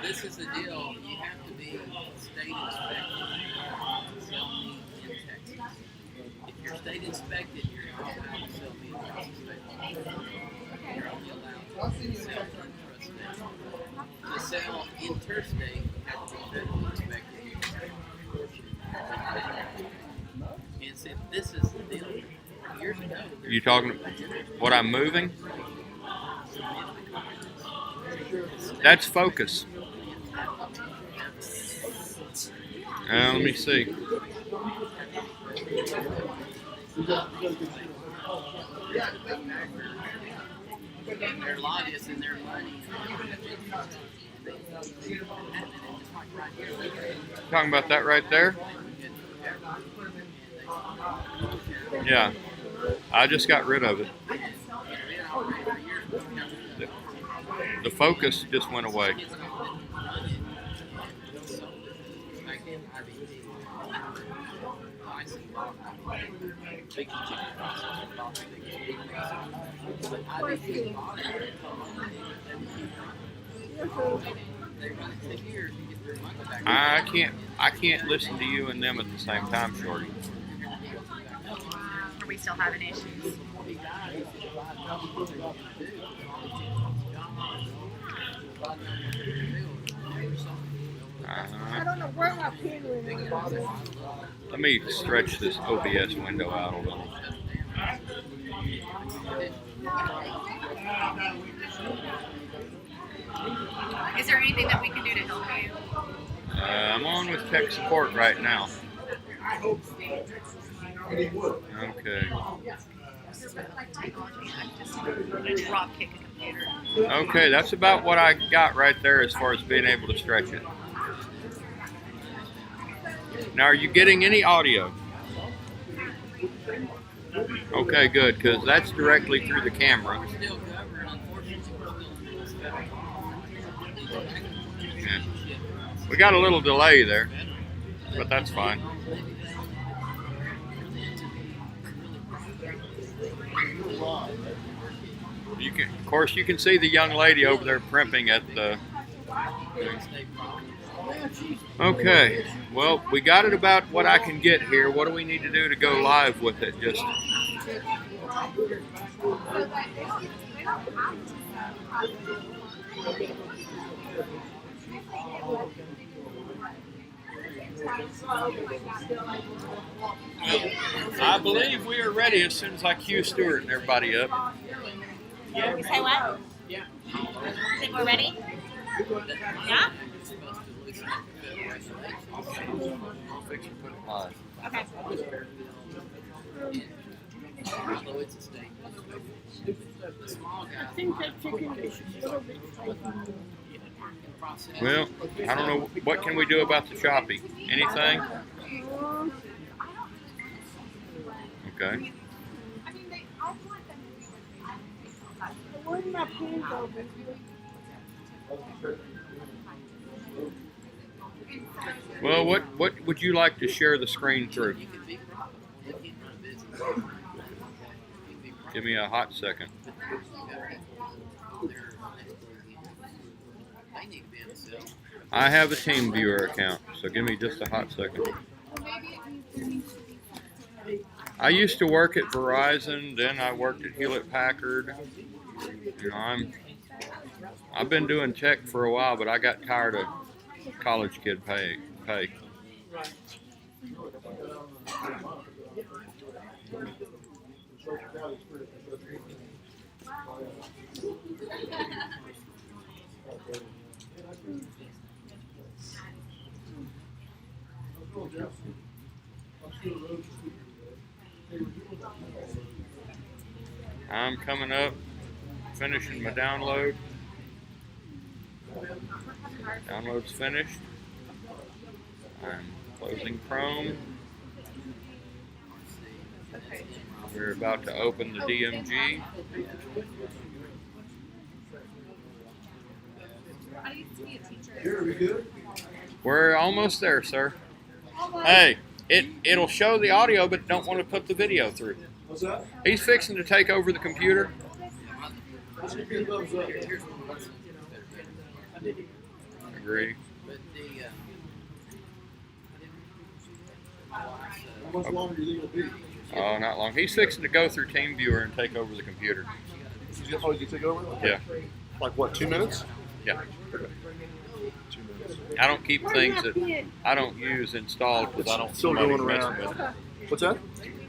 This is the deal. You have to be state inspected to sell meat in Texas. If you're state inspected, you're not allowed to sell meat in Texas. You're only allowed to sell intrastate. To sell interstate, you have to be federally inspected. And see, this is the deal. Years ago, You talking what I'm moving? That's focus. Let me see. Their lobbyists and their money. Talking about that right there? Yeah. I just got rid of it. The focus just went away. I can't listen to you and them at the same time, Shorty. Are we still having issues? I don't know where my pen went. Let me stretch this OBS window out a little. Is there anything that we can do to help you? I'm on with tech support right now. Okay. Drop kick a computer. Okay, that's about what I got right there as far as being able to stretch it. Now, are you getting any audio? Okay, good, because that's directly through the camera. Yeah. We got a little delay there, but that's fine. You can, of course, you can see the young lady over there primping at the. Okay, well, we got it about what I can get here. What do we need to do to go live with it? Just. I believe we are ready as soon as I cue Stuart and everybody up. You say what? Yeah. Think we're ready? Yeah? I'll fix and put it live. Okay. Although it's a state. The small guy. I think that chicken is a little bit spicy. Well, I don't know. What can we do about the choppy? Anything? Okay. Where's my pen go? Well, what would you like to share the screen through? Give me a hot second. I have a TeamViewer account, so give me just a hot second. I used to work at Verizon, then I worked at Hewlett Packard. You know, I've been doing tech for a while, but I got tired of college kid pay. I'm coming up, finishing my download. Download's finished. I'm closing Chrome. We're about to open the DMG. We're almost there, sir. Hey, it'll show the audio, but don't want to put the video through. What's that? He's fixing to take over the computer. Here's what works better. Agree. But the How much longer do you think it'll be? Oh, not long. He's fixing to go through TeamViewer and take over the computer. Oh, you take over? Yeah. Like what, 2 minutes? Yeah. 2 minutes. I don't keep things that I don't use installed because I don't Still want somebody going messing around. with it. What's that?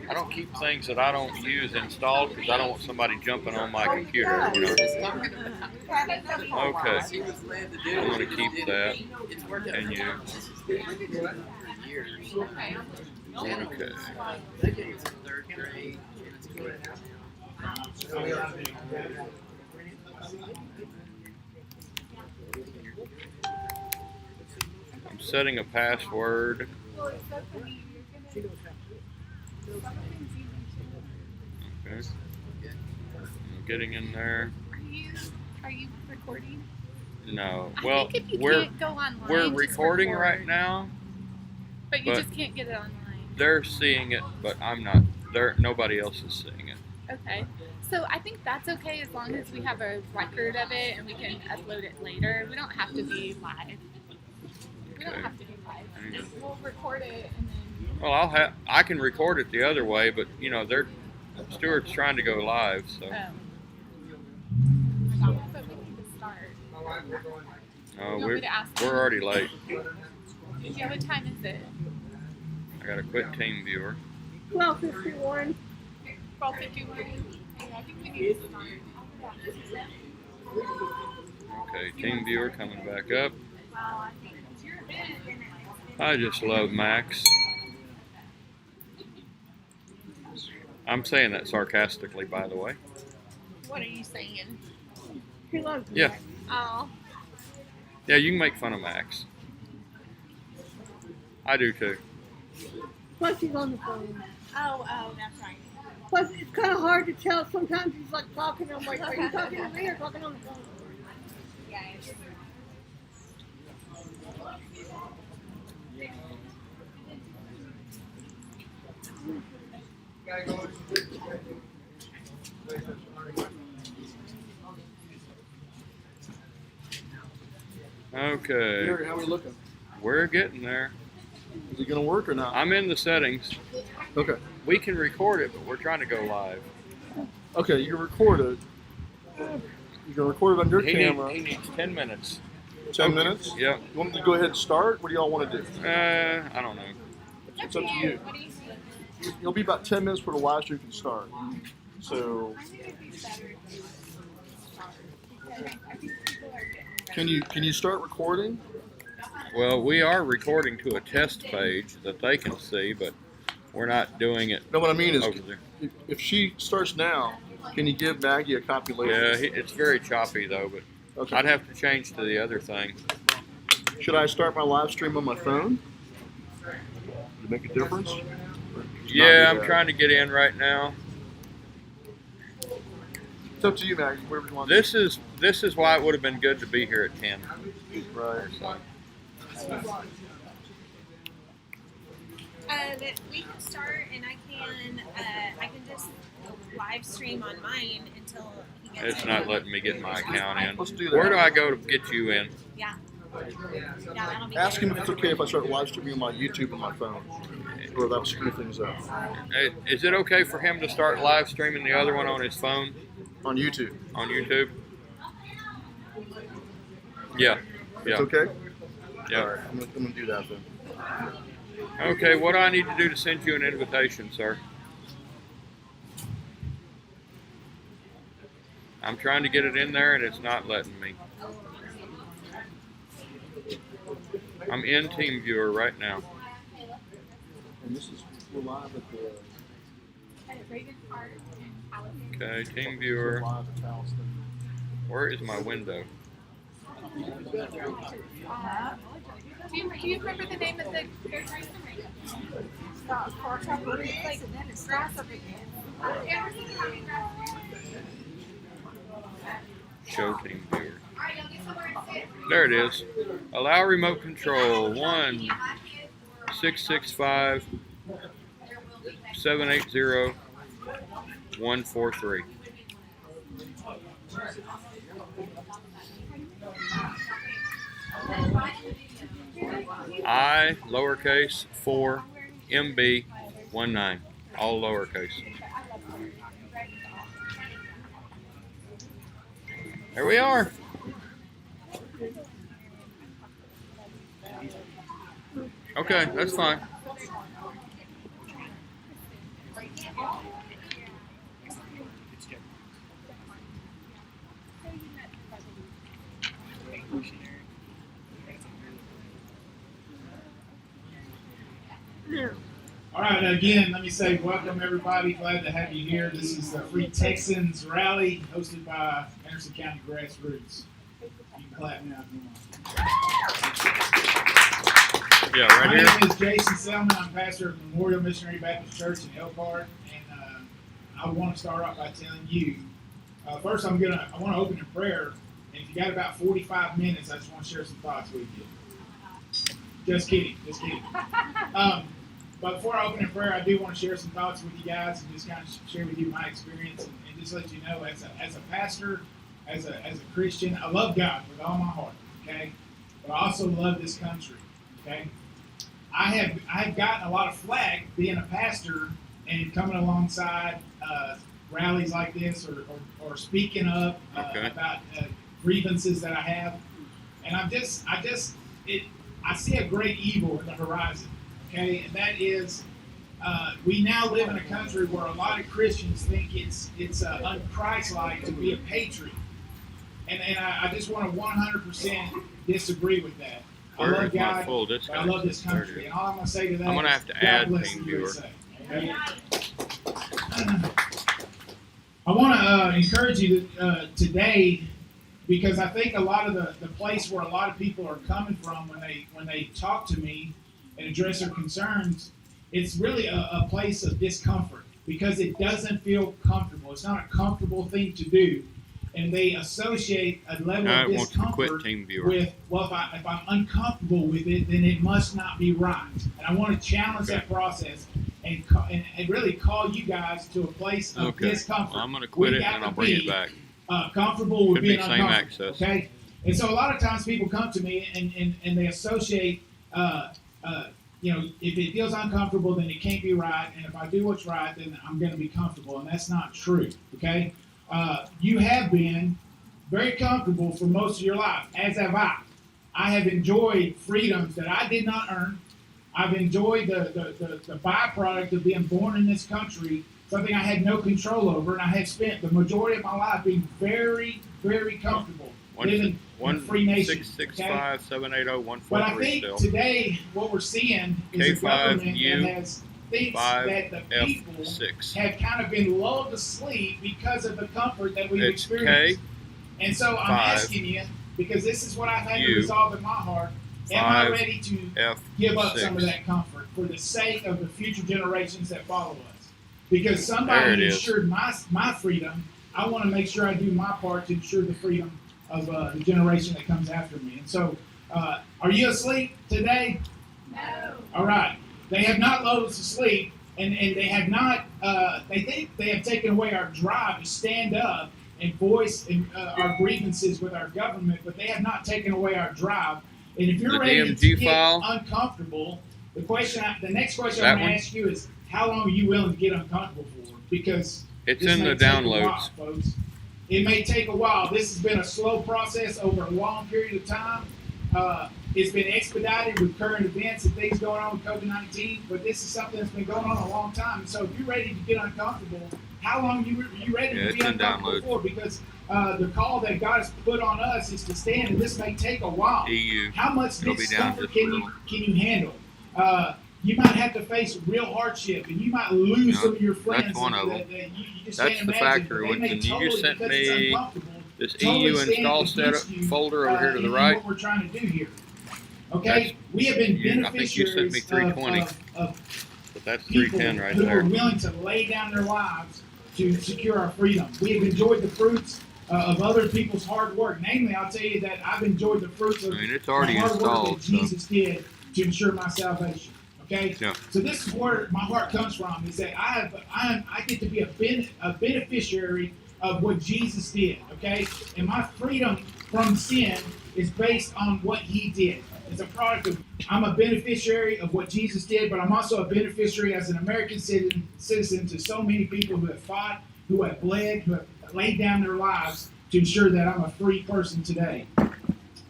I don't keep things that I don't use installed because I don't want somebody jumping on my computer. You know? Okay. see what's led to do. I'm gonna keep that. It's worked out And you. for years. Okay. That kid was in third grade, and it's good. I'm setting a password. Okay. I'm getting in there. Are you recording? No. I Well, think if you we're can't go online, we're just recording record. right now. But you but- just can't get it online. They're seeing it, but I'm not. Nobody else is seeing it. Okay. So I think that's okay as long as we have a record of it and we can upload it later. We don't have to be live. We don't Okay. have to be live. Okay. We'll record it and then. Well, I can record it the other way, but you know, Stuart's trying to go live, so. But we need to start. No, You want me to ask we're him? already late. Yeah, what time is it? I gotta quit TeamViewer. 12:51. 12:51. I think we need to start. Okay, TeamViewer coming back up. I just love Max. I'm saying that sarcastically, by the way. What are you saying? He loves Yeah. that. Oh. Yeah, you can make fun of Max. I do too. Plus he's on the phone. Oh, that's right. Plus it's kind of hard to tell. Sometimes he's like talking. I'm like, are you talking to me or talking on the phone? Yeah. It's... Okay, Gary, how are we looking? we're getting there. Is it going to work or not? I'm in the settings. Okay. We can record it, but we're trying to go live. Okay, you can record it. You can record it on your camera. He needs 10 minutes. 10 minutes? Yep. You want me to go ahead and start? What do y'all want to do? I don't know. It's up to you. What do you think? It'll be about 10 minutes before the live stream can start. So, I think it'd be better if we start. I think people are getting can you start recording? Well, we are recording to a test page that they can see, but we're not doing it No, what I mean is, over there. if she starts now, can you give Maggie a copy later? Yeah, it's very choppy though, but Okay. I'd have to change to the other thing. Should I start my live stream on my phone? Does it make a difference? Or just Yeah, not do I'm that? trying to get in right now. It's up to you, Maggie. Whatever you want. This is why it would have been good to be here at 10. Right. We can start, and I can just live stream on mine until he gets. It's not letting me get my account in. Let's do that. Where do I go to get you in? Yeah. Yeah, that'll be Ask good. him if it's okay if I start live streaming on my YouTube on my phone, or that'll screw things up. Is it okay for him to start live streaming the other one on his phone On YouTube. on YouTube? Yeah. It's Yeah. okay? Yeah. All right, I'm gonna do that then. Okay, what do I need to do to send you an invitation, sir? I'm trying to get it in there and it's not letting me. I'm in TeamViewer right now. And this is we're live at the Raven Park and Allison. Okay, TeamViewer. live at Towson. Where is my window? Do you remember the name of the hairdresser? Show TeamViewer. There it is. Allow remote control. 1-665-780-143. I lowercase 4 MB 19, all lowercase. There we are. Okay, that's fine. All right, again, let me say welcome everybody. Glad to have you here. This is the Free Texans Rally hosted by Anderson County Grassroots. You can clap now if you want. Yeah, right My here. name is Jason Selman. I'm pastor of Memorial Missionary Baptist Church in Elkhart, and I want to start off by telling you. First, I want to open in prayer, and if you got about 45 minutes, I just want to share some thoughts with you. Just kidding. But before I open in prayer, I do want to share some thoughts with you guys and just kind of share with you my experience and just let you know, as a pastor, as a Christian, I love God with all my heart. Okay, but I also love this country. Okay. I have gotten a lot of flack being a pastor and coming alongside rallies like this or speaking up about grievances that I have, and I see a great evil in the horizon. Okay, and that is we now live in a country where a lot of Christians think it's un-Christ-like to be a patriot, and I just want to 100% disagree with that. I Where love is my God, full but I discount? love this country, and all I'm going to say to that I'm gonna is have to God add bless Team the Viewer. USA. Okay? I want to encourage you today, because I think a lot of the place where a lot of people are coming from when they talk to me and address their concerns, it's really a place of discomfort because it doesn't feel comfortable. It's not a comfortable thing to do, and they associate a level I of want to quit discomfort Team Viewer. with, well, if I'm uncomfortable with it, then it must not be right. And I want to challenge that process and really call you guys to a place of discomfort. Well, I'm going to quit We it got and to I'll bring be it back. comfortable with Could be being same uncomfortable. access. Okay, and so a lot of times people come to me and they associate, if it feels uncomfortable, then it can't be right, and if I do what's right, then I'm going to be comfortable, and that's not true. Okay, you have been very comfortable for most of your life, as have I. I have enjoyed freedoms that I did not earn. I've enjoyed the byproduct of being born in this country, something I had no control over, and I have spent the majority of my life being very, very comfortable living in a free nation. 665-780-143 But I think still. today what we're seeing is a government that has thinks that the people F6. have kind of been lulled to sleep because of the comfort that we've It's experienced. And so I'm 5 asking you, because this is what I've had to U resolve in my heart, am I 5 ready to F give up some of 6. that comfort for the sake of the future generations that follow us? Because There it somebody is. ensured my freedom, I want to make sure I do my part to ensure the freedom of the generation that comes after me. And so, are you asleep today? No. All right. They have not lulled us to sleep, and they have not, they think they have taken away our drive to stand up and voice our grievances with our government, but they have not taken away our drive. And if you're The ready to DMG get file. uncomfortable, the next question That I'm going one? to ask you is, how long are you willing to get uncomfortable for? Because It's this in may the take a downloads. while, folks. It may take a while. This has been a slow process over a long period of time. It's been expedited with current events and things going on with COVID-19, but this is something that's been going on a long time. So if you're ready to get uncomfortable, how long are you ready Yeah, to it's be in uncomfortable download. for? Because the call that God has put on us is to stand, and this may take a while. EU. How much It'll be down discomfort just can a you little. handle? You might have to face real hardship, and you might lose No, some of your friends. that's one of them. that you just That's can't the imagine. factory. They may When you totally, sent because it's me uncomfortable, This totally EU stand install against setup you, folder over here to the in right. what we're trying to do here. Okay, That's- we have been I think you sent me beneficiaries 320. of But that's people 310 right who there. are willing to lay down their lives to secure our freedom. We have enjoyed the fruits of other people's hard work. Namely, I'll tell you that I've enjoyed the fruits of I mean, it's already the hard work installed. that So. Jesus did to ensure my salvation. Okay, Yeah. so this is where my heart comes from: is that I get to be a beneficiary of what Jesus did, okay? And my freedom from sin is based on what he did. It's a product of, I'm a beneficiary of what Jesus did, but I'm also a beneficiary as an American citizen to so many people who have fought, who have bled, who have laid down their lives to ensure that I'm a free person today.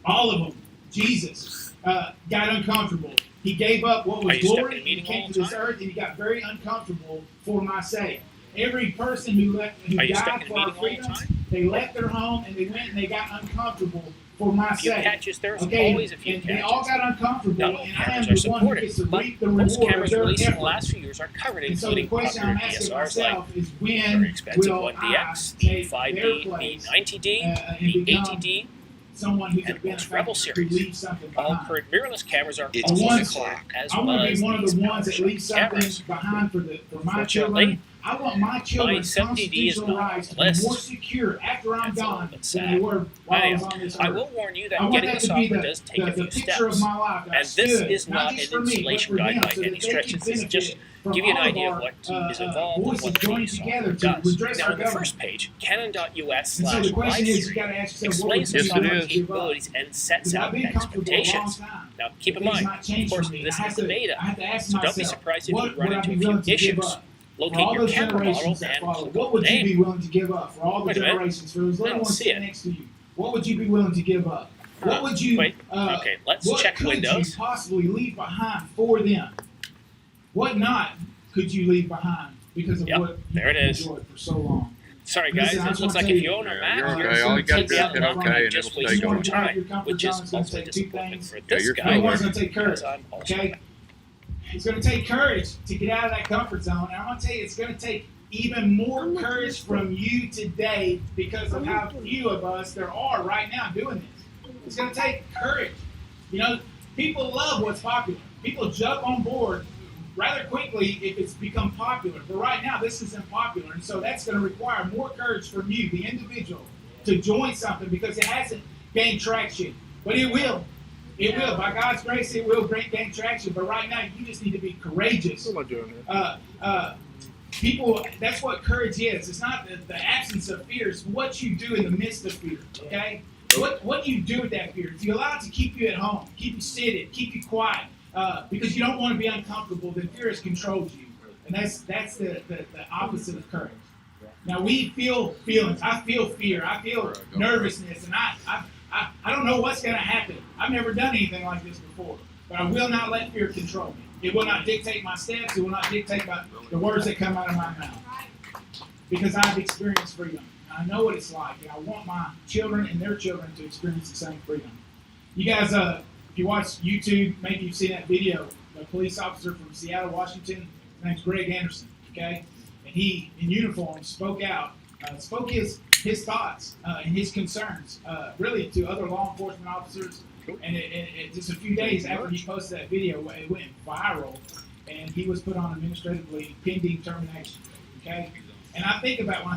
All of them. Jesus got uncomfortable. He gave up what was glory, and he came to this earth, and he got very uncomfortable for my sake. Every person who died for our freedoms, they left their home and they went and they got uncomfortable for my sake. Catches, there's Okay, always a few and catches. they all got uncomfortable, Not all and I am cameras the are one who supported, gets to but reap the most reward of cameras their released in the effort. last few years are covered, And so the including question I'm popular asking DSRs like myself is very when expensive will I 1DX, take the their 5D, the place 90D, and the become 80D, someone who's a and most Rebel benefactor who series. leaves something All behind. current mirrorless cameras are It's also 1 o'clock, as I well want to as be one of these the ones that PowerShot leave something cameras. behind for my Fortunately, children. I want my children's 70D is constitutional not on rights the to be list. more secure after I'm That's a little gone bit than they sad. were while I was Anyhow, on this I earth. will warn you I that want getting that this to be offer the, does take a few picture steps. of my life. That I And this stood, is not just an for me, installation but for guide them, by so that any they stretch. could This is just benefit from give you an all of idea of our, what is involved and voices what the joining software together to does. redress Now, our on the government. first page, And so the canon.us/livestream question is, you got to ask yourself, what would explains you the Yes, it like software is. to give up? capabilities and sets Because I've out been comfortable a long expectations. time. Now, keep in Things mind, might change of course, for me. this I is the beta, I have to ask so don't myself, be surprised if what you run would I into be a few willing to give issues. up? For Locate all your those camera model generations that and follow, click what on would the you be name. willing to give up? For all the Wait a minute. generations, for those I little don't ones see sitting it. next to you, what would you be willing to give up? What would you, Wait, okay, let's what check could Windows. you possibly leave behind for them? What not could you leave behind because of Yep, what you there it is. enjoyed for so long? Sorry, guys, Listen, I it just looks wanna like tell if you, you own a Yeah, Mac, you're you're okay. All you got to do is taking hit out okay, and just it'll wasting stay your going. time, which is It's gonna mostly take two disappointment things. for Yeah, this you're guy. fine. Number one's going to take courage. because I'm also Okay? It's going to take courage to get out of that comfort zone. And I'm going to tell you, it's going to take even more courage from you today because of how few of us there are right now doing this. It's going to take courage. You know, people love what's popular. People jump on board rather quickly if it's become popular. But right now, this isn't popular. And so that's going to require more courage from you, the individual, to join something because it hasn't gained traction. But it will. It will. By God's grace, it will gain traction. But right now, you just need to be courageous. What am I doing here? People, that's what courage is. It's not the absence of fear. It's what you do in the midst of fear, okay? What do you do with that fear? If you allow it to keep you at home, keep you seated, keep you quiet, because you don't want to be uncomfortable, then fear has controlled you. And that's the opposite of courage. Now, we feel feelings. I feel fear. I feel nervousness. And I don't know what's going to happen. I've never done anything like this before. But I will not let fear control me. It will not dictate my steps. It will not dictate the words that come out of my mouth. Because I've experienced freedom. And I know what it's like. And I want my children and their children to experience the same freedom. You guys, if you watch YouTube, maybe you've seen that video. The police officer from Seattle, Washington, his name's Greg Anderson, okay? And he, in uniform, spoke out, spoke his thoughts and his concerns, really to other law enforcement officers. And it just a few days after he posted that video, it went viral, and he was put on administratively pending termination. Okay, and when I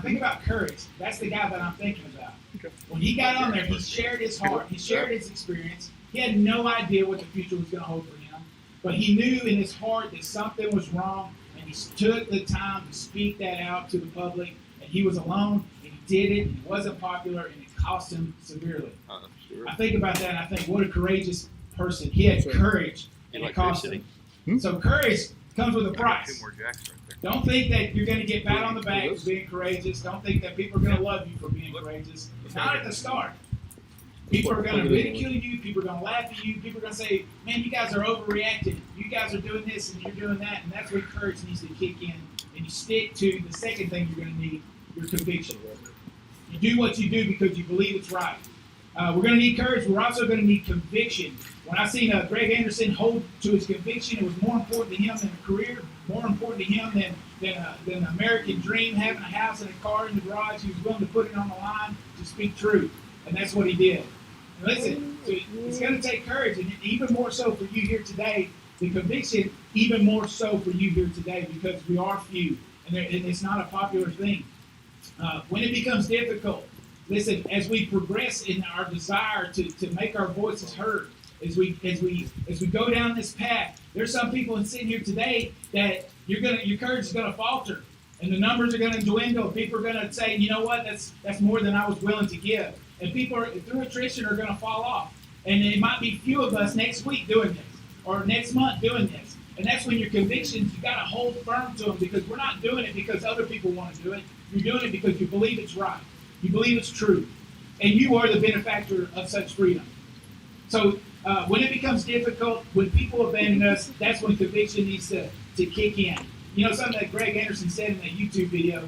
think about courage, that's the guy that I'm thinking about. When he got on there, he shared his heart, he shared his experience. He had no idea what the future was going to hold for him, but he knew in his heart that something was wrong, and he took the time to speak that out to the public. And he was alone, and he did it, and it wasn't popular, and it cost him severely. I think about that, and I think, what a courageous person. He had courage, and it cost him. So courage comes with a price. Two more jacks right there. Don't think that you're going to get pat on the back for being courageous. Don't think that people are going to love you for being courageous. Not at the start. People are going to ridicule you. People are going to laugh at you. People are going to say, man, you guys are overreacting. You guys are doing this and you're doing that. And that's where courage needs to kick in. And you stick to the second thing you're going to need, your conviction. You do what you do because you believe it's right. We're going to need courage. We're also going to need conviction. When I seen Greg Anderson hold to his conviction, it was more important to him than a career, more important to him than an American dream, having a house and a car in the garage. He was willing to put it on the line to speak truth. And that's what he did. And listen, so it's going to take courage, and even more so for you here today. The conviction, even more so for you here today, because we are few, and it's not a popular thing. When it becomes difficult, listen, as we progress in our desire to make our voices heard, as we go down this path, there's some people sitting here today that your courage is going to falter, And the numbers are going to dwindle. People are going to say, you know what, that's more than I was willing to give. And people are, through attrition, are going to fall off. And it might be few of us next week doing this, or next month doing this. And that's when your convictions, you got to hold firm to them, because we're not doing it because other people want to do it. You're doing it because you believe it's right. You believe it's true. And you are the benefactor of such freedom. So when it becomes difficult, when people abandon us, that's when conviction needs to kick in. You know, something that Greg Anderson said in that YouTube video,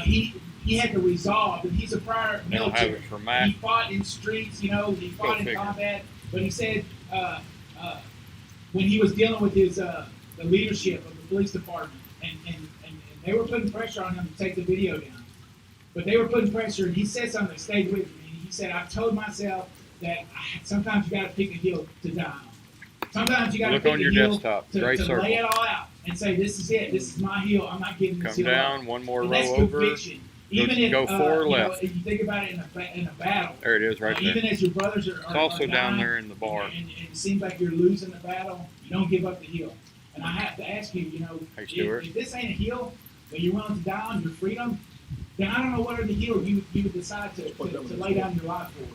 he had to resolve, and he's a prior They don't have military. it for Matt. He fought in streets, you know, he fought in figure. combat, but he said when he was dealing with his the leadership of the police department, and they were putting pressure on him to take the video down. But they were putting pressure, and he said something that stayed with me. He said, I've told myself that sometimes you got to pick a hill to die on. Sometimes you got to Look pick on a your hill desktop, to gray circle. lay it all out and say, this is it. This is my hill. I'm not giving this Come hill up. down, one more And row that's over. conviction. Even if, go 4 you know, left. if you think about it in a battle, There it is, right there. even as your brothers are It's also are down dying, there in the bar. and it seems like you're losing the battle, you don't give up the hill. And I have to ask you, you know, Hey, Stuart. if this ain't a hill that you're willing to die on, your freedom, then I don't know what other hill you would decide to lay down your life for.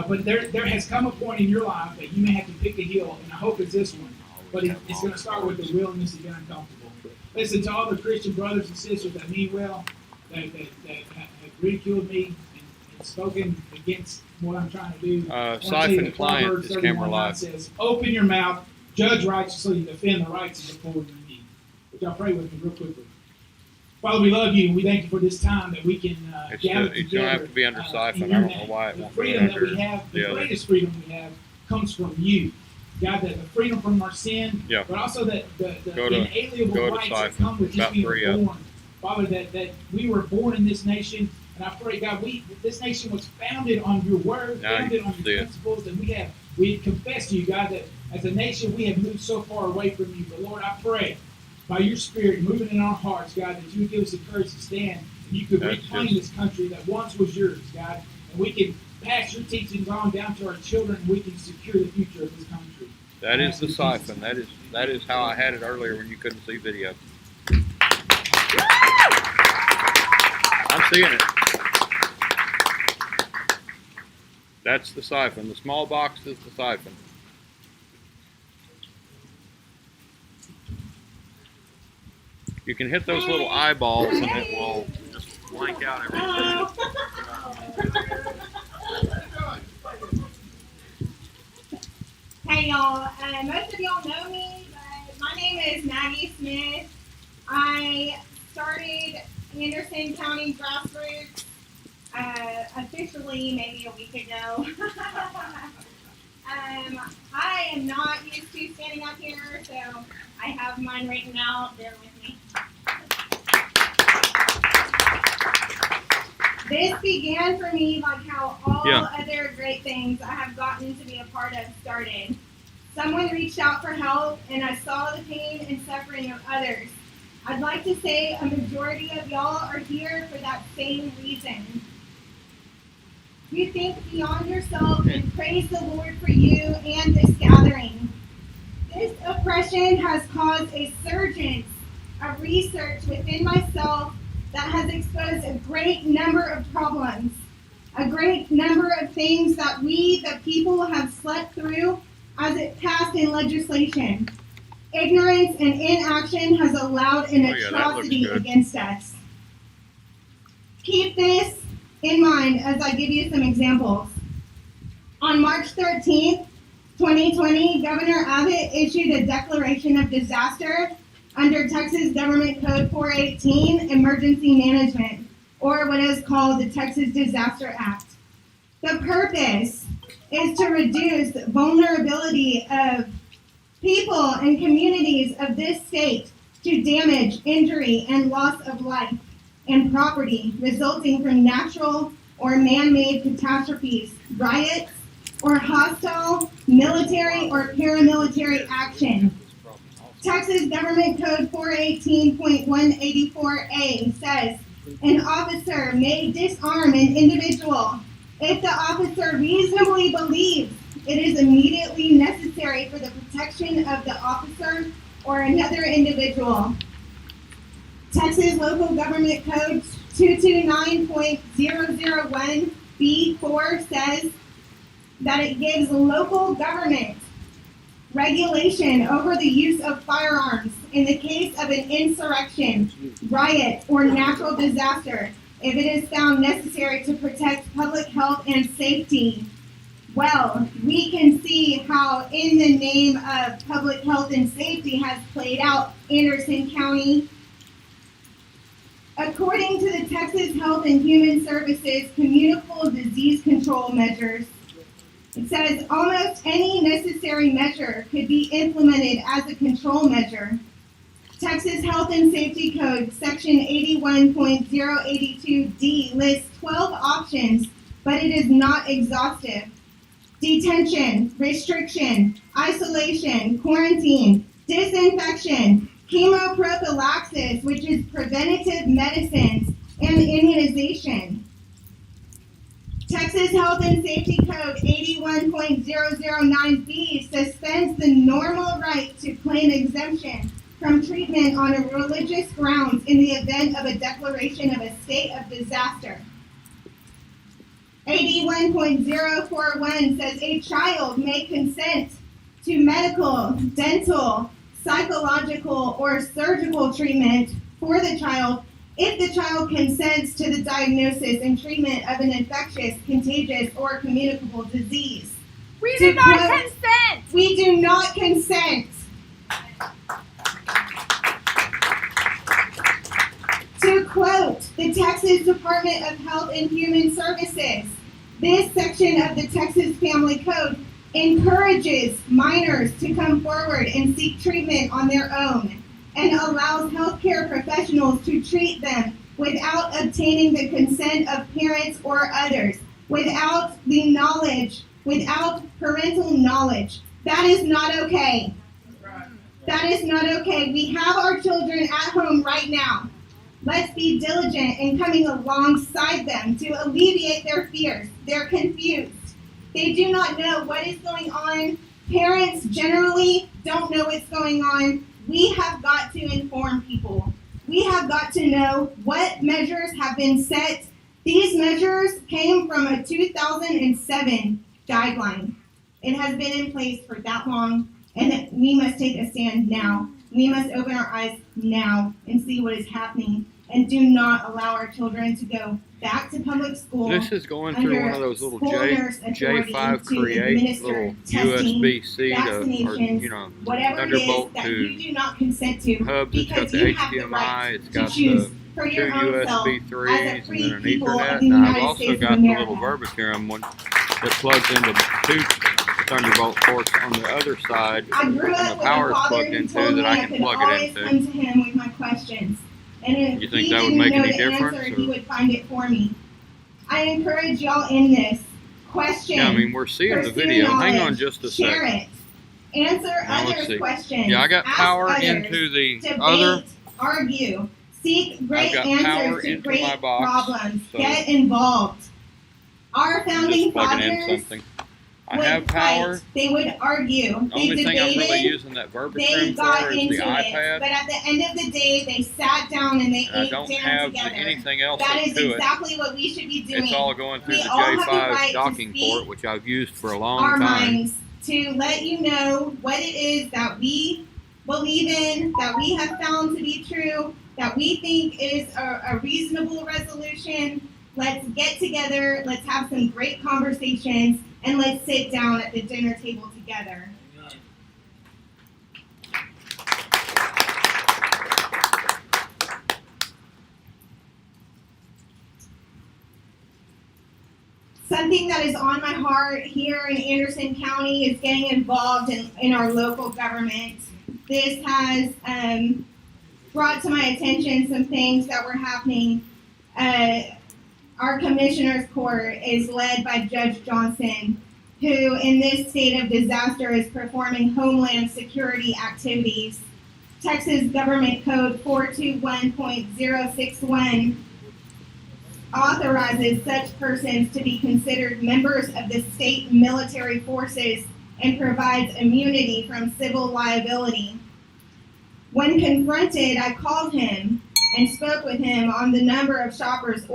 But there has come a point in your life that you may have to pick a hill, and I hope it's this one. But it's going to start with the willingness to get uncomfortable. Listen, to all the Christian brothers and sisters that mean well, that have ridiculed me and spoken against what I'm trying to do. I wanna tell you Siphon that client Proverbs is camera 31:9 live. says, open your mouth, judge righteously, and defend the rights of the poor and the needy. Would y'all pray with me real quickly? Father, we love you, and we thank you for this time that we can gather It's together. gonna have to be under in siphon. your I don't name. know why it The won't be freedom that we under have, the the other. greatest freedom we have, comes from you. God, that the freedom from our sin, Yeah. but also the Go to- inalienable go to rights that siphon. come with just About being 3 up. born. Father, that we were born in this nation, and I pray, God, this nation was founded on your word, Now you founded can on see your it. principles, and we confess to you, God, that as a nation we have moved so far away from you. But Lord, I pray, by your Spirit moving in our hearts, God, that you would give us the courage to stand, and you could That's reclaim just- this country that once was yours, God, and we can pass your teachings on down to our children, and we can secure the future of this country. That is the siphon. That is how I had it earlier when you couldn't see video. I'm seeing it. That's the siphon. The small box is the siphon. You can hit those little eyeballs and it will just blank out everything. Hey y'all, most of y'all know me, but my name is Maggie Smith. I started Anderson County Grassroots officially maybe a week ago. I am not used to standing up here, so I have mine written out. Bear with me. This began for me like how all other great things I have gotten to be a part of started. Someone reached out for help, and I saw the pain and suffering of others. I'd like to say a majority of y'all are here for that same reason. You think beyond yourself and praise the Lord for you and this gathering. This oppression has caused a surge of research within myself that has exposed a great number of problems, a great number of things that we, the people, have slept through as it passed in legislation. Ignorance and inaction has allowed an Oh, yeah, that looks atrocity good. against us. Keep this in mind as I give you some examples. On March 13th, 2020, Governor Abbott issued a declaration of disaster under Texas Government Code 418, Emergency Management, or what is called the Texas Disaster Act. The purpose is to reduce vulnerability of people and communities of this state to damage, injury, and loss of life and property resulting from natural or man-made catastrophes, riots, or hostile military or paramilitary action. Texas Government Code 418.184A says, an officer may disarm an individual if the officer reasonably believes it is immediately necessary for the protection of the officer or another individual. Texas Local Government Code 229.001B4 says that it gives local government regulation over the use of firearms in the case of an insurrection, riot, or natural disaster if it is found necessary to protect public health and safety. Well, we can see how in the name of public health and safety has played out Anderson County. According to the Texas Health and Human Services Communicable Disease Control Measures, it says almost any necessary measure could be implemented as a control measure. Texas Health and Safety Code Section 81.082D lists 12 options, but it is not exhaustive. Detention, restriction, isolation, quarantine, disinfection, chemoprophylaxis, which is preventative medicines, and immunization. Texas Health and Safety Code 81.009B suspends the normal right to claim exemption from treatment on a religious grounds in the event of a declaration of a state of disaster. 81.041 says a child may consent to medical, dental, psychological, or surgical treatment for the child if the child consents to the diagnosis and treatment of an infectious, contagious, or communicable disease. We do not consent. We do not consent. To quote the Texas Department of Health and Human Services, this section of the Texas Family Code encourages minors to come forward and seek treatment on their own and allows healthcare professionals to treat them without obtaining the consent of parents or others, without the knowledge, without parental knowledge. That is not okay. That is not okay. We have our children at home right now. Let's be diligent in coming alongside them to alleviate their fears. They're confused. They do not know what is going on. Parents generally don't know what's going on. We have got to inform people. We have got to know what measures have been set. These measures came from a 2007 guideline. It has been in place for that long, and we must take a stand now. We must open our eyes now and see what is happening, and do not allow our children to go back to public school. This is going through one of those little J5 Create little USB-C or whatever Thunderbolt it is that to you do not consent to, hubs. It's got because the you have the HDMI. right It's to got choose the for two your own self USB as 3s a and then free an people of Ethernet. the And I've United also States got of the little America. Verbatim one that plugs into two Thunderbolt ports on the other side. I grew And up the with a power's father plugged who into told me that I I can could plug it always into. come to him with my questions. And if You think he that would didn't make know any the difference, answer, or- he would find it for me. I encourage y'all in this. Question. Yeah, I mean, we're seeing the pursue video. Hang on knowledge, just a share second. it. Answer Now, let's others' see. questions. Yeah, I got Ask power others, into the debate, other. argue, seek great I've got power answers to into great my box, problems. so Get involved. Our I'm founding just plugging in fathers something. I would have power. fight. They would argue. The They only thing I'm really debated. using that They Verbatim got for is into the it, iPad. but at the end of the day, they sat down and they And I ate don't dinner have together. anything else That up is to it. exactly what we should be doing. It's all going through We the all have the J5 right to docking speak port, which I've used for a long our time. minds to let you know what it is that we believe in, that we have found to be true, that we think is a reasonable resolution. Let's get together, let's have some great conversations, and let's sit down at the dinner table together. Something that is on my heart here in Anderson County is getting involved in our local government. This has brought to my attention some things that were happening. Our commissioner's court is led by Judge Johnson, who in this state of disaster is performing homeland security activities. Texas Government Code 421.061 authorizes such persons to be considered members of the state military forces and provides immunity from civil liability. When confronted, I called him and spoke with him on the number of shoppers